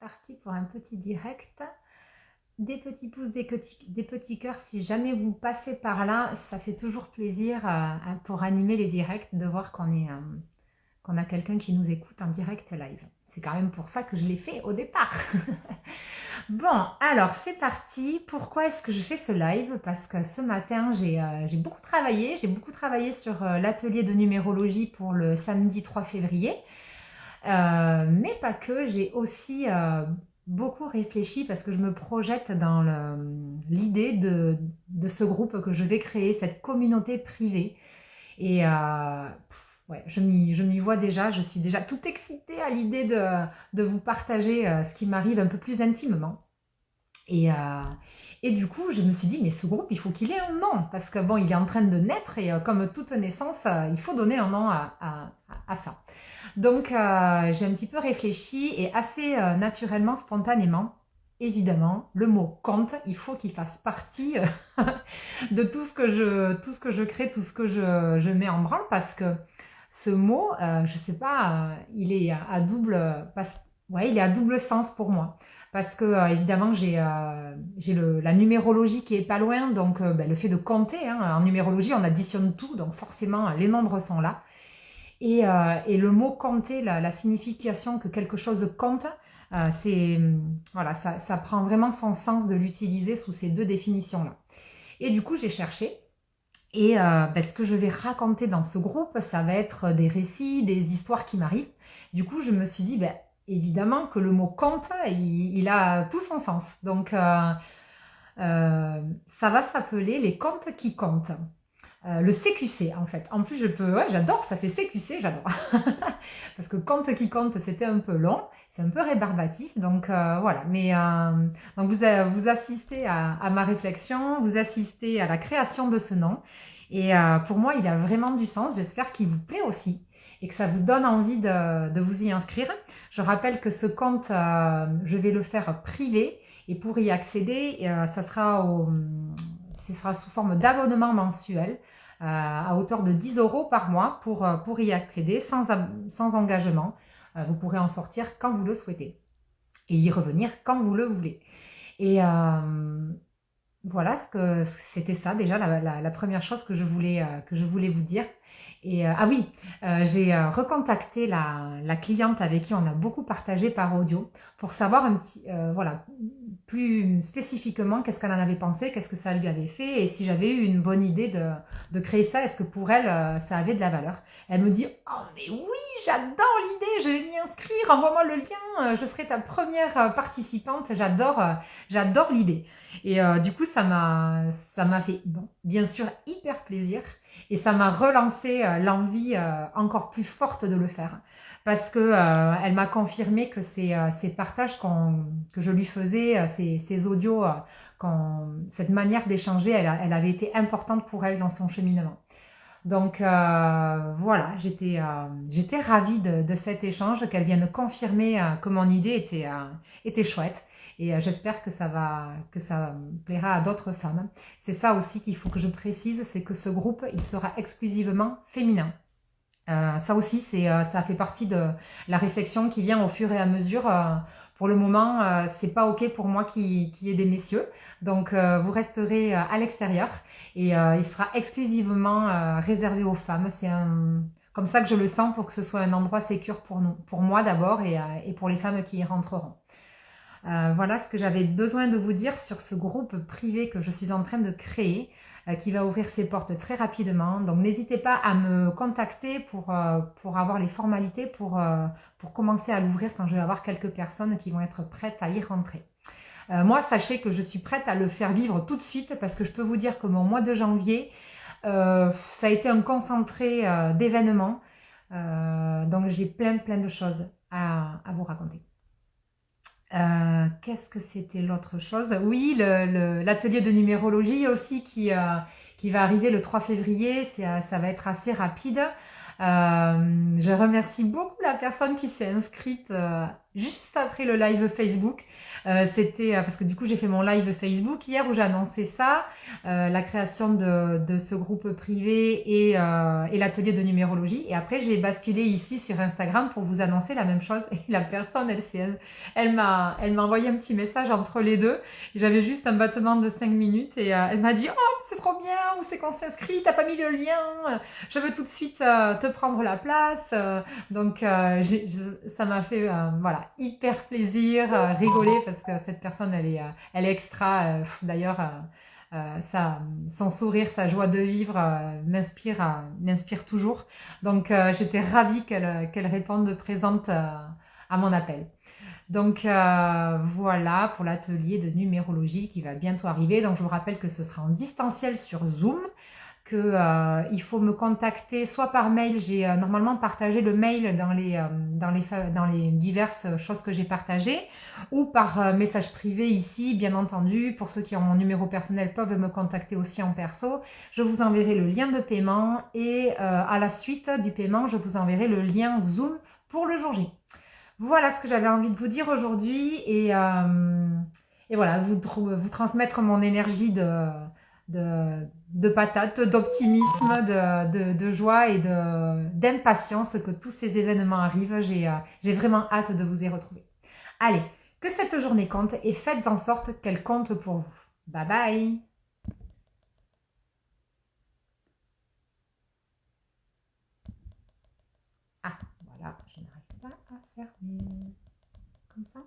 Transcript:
Parti pour un petit direct. Des petits pouces, des petits cœurs, si jamais vous passez par là, ça fait toujours plaisir pour animer les directs de voir qu'on a quelqu'un qui nous écoute en direct live. C'est quand même pour ça que je l'ai fait au départ. Bon, alors c'est parti. Pourquoi est-ce que je fais ce live? Parce que ce matin, j'ai beaucoup travaillé. J'ai beaucoup travaillé sur l'atelier de numérologie pour le samedi 3 février. Mais pas que, j'ai aussi beaucoup réfléchi parce que je me projette dans l'idée de ce groupe que je vais créer, cette communauté privée. Et ouais, je m'y vois déjà, je suis déjà toute excitée à l'idée de vous partager ce qui m'arrive un peu plus intimement. Et, euh, et du coup, je me suis dit, mais ce groupe, il faut qu'il ait un nom, parce que bon, il est en train de naître, et comme toute naissance, il faut donner un nom à ça. Donc, j'ai un petit peu réfléchi, et assez naturellement, spontanément, évidemment, le mot conte, il faut qu'il fasse partie de tout ce que je crée, tout ce que je mets en branle, parce que ce mot, je sais pas, il est à double, ouais, il est à double sens pour moi. Parce que évidemment j'ai la numérologie qui est pas loin, donc ben, le fait de compter, hein, en numérologie on additionne tout, donc forcément les nombres sont là. Et le mot compter, la signification que quelque chose compte, c'est voilà, ça prend vraiment son sens de l'utiliser sous ces deux définitions-là. Et du coup j'ai cherché. Et ben, ce que je vais raconter dans ce groupe, ça va être des récits, des histoires qui m'arrivent. Du coup, je me suis dit, ben, évidemment que le mot conte, il a tout son sens. Donc, ça va s'appeler les contes qui comptent. Le CQC, en fait. En plus, ouais, j'adore, ça fait CQC, j'adore. Parce que conte qui compte, c'était un peu long, c'est un peu rébarbatif. Donc, voilà. Mais donc vous assistez à ma réflexion, vous assistez à la création de ce nom. Et pour moi, il a vraiment du sens. J'espère qu'il vous plaît aussi et que ça vous donne envie de vous y inscrire. Je rappelle que ce compte, je vais le faire privé. Et pour y accéder, ce sera sous forme d'abonnement mensuel à hauteur de 10 euros par mois pour y accéder sans engagement. Vous pourrez en sortir quand vous le souhaitez et y revenir quand vous le voulez. Et voilà, c'était ça déjà la première chose que je voulais vous dire. Et ah oui, j'ai recontacté la cliente avec qui on a beaucoup partagé par audio pour savoir voilà, plus spécifiquement qu'est-ce qu'elle en avait pensé, qu'est-ce que ça lui avait fait et si j'avais eu une bonne idée de créer ça, est-ce que pour elle ça avait de la valeur. Elle me dit oh mais oui, j'adore l'idée, je vais m'y inscrire, envoie-moi le lien, je serai ta première participante, j'adore l'idée. Et du coup ça m'a fait bon, bien sûr hyper plaisir et ça m'a relancé l'envie encore plus forte de le faire parce que elle m'a confirmé que ces partages que je lui faisais, ces audios, cette manière d'échanger, elle avait été importante pour elle dans son cheminement. Donc voilà, j'étais ravie de cet échange, qu'elle vienne confirmer que mon idée était chouette. Et j'espère que ça plaira à d'autres femmes. C'est ça aussi qu'il faut que je précise, c'est que ce groupe, il sera exclusivement féminin. Ça aussi, ça fait partie de la réflexion qui vient au fur et à mesure. Pour le moment, c'est pas ok pour moi qu'il y ait des messieurs, donc vous resterez à l'extérieur et il sera exclusivement réservé aux femmes. Comme ça que je le sens pour que ce soit un endroit sécure pour nous, pour moi d'abord et pour les femmes qui y rentreront. Voilà ce que j'avais besoin de vous dire sur ce groupe privé que je suis en train de créer, qui va ouvrir ses portes très rapidement. Donc n'hésitez pas à me contacter pour avoir les formalités, pour commencer à l'ouvrir quand je vais avoir quelques personnes qui vont être prêtes à y rentrer. Moi, sachez que je suis prête à le faire vivre tout de suite parce que je peux vous dire que mon mois de janvier, ça a été un concentré d'événements. Donc j'ai plein de choses à vous raconter. Qu'est-ce que c'était l'autre chose? Oui, l'atelier de numérologie aussi qui va arriver le 3 février. Ça va être assez rapide. Je remercie beaucoup la personne qui s'est inscrite juste après le live Facebook. C'était parce que du coup j'ai fait mon live Facebook hier où j'ai annoncé ça, la création de ce groupe privé et l'atelier de numérologie. Et après j'ai basculé ici sur Instagram pour vous annoncer la même chose. Et la personne, elle m'a envoyé un petit message entre les deux. J'avais juste un battement de 5 minutes et elle m'a dit «Oh, c'est trop bien, où c'est qu'on s'inscrit? T'as pas mis le lien? Je veux tout de suite te prendre la place.» Donc ça m'a fait voilà, hyper plaisir, rigoler parce que cette personne, elle est extra. D'ailleurs, ça, son sourire, sa joie de vivre m'inspire toujours. Donc j'étais ravie qu'elle réponde présente à mon appel. Donc voilà pour l'atelier de numérologie qui va bientôt arriver. Donc je vous rappelle que ce sera en distanciel sur Zoom, que il faut me contacter soit par mail. J'ai normalement partagé le mail dans les diverses choses que j'ai partagées, ou par message privé ici, bien entendu. Pour ceux qui ont mon numéro personnel peuvent me contacter aussi en perso. Je vous enverrai le lien de paiement et à la suite du paiement, je vous enverrai le lien Zoom pour le jour J. Voilà ce que j'avais envie de vous dire aujourd'hui et voilà, vous transmettre mon énergie de patate, d'optimisme, de joie et d'impatience que tous ces événements arrivent. J'ai vraiment hâte de vous y retrouver. Allez, que cette journée compte et faites en sorte qu'elle compte pour vous. Bye bye. Ah, voilà, je n'arrive pas à fermer comme ça.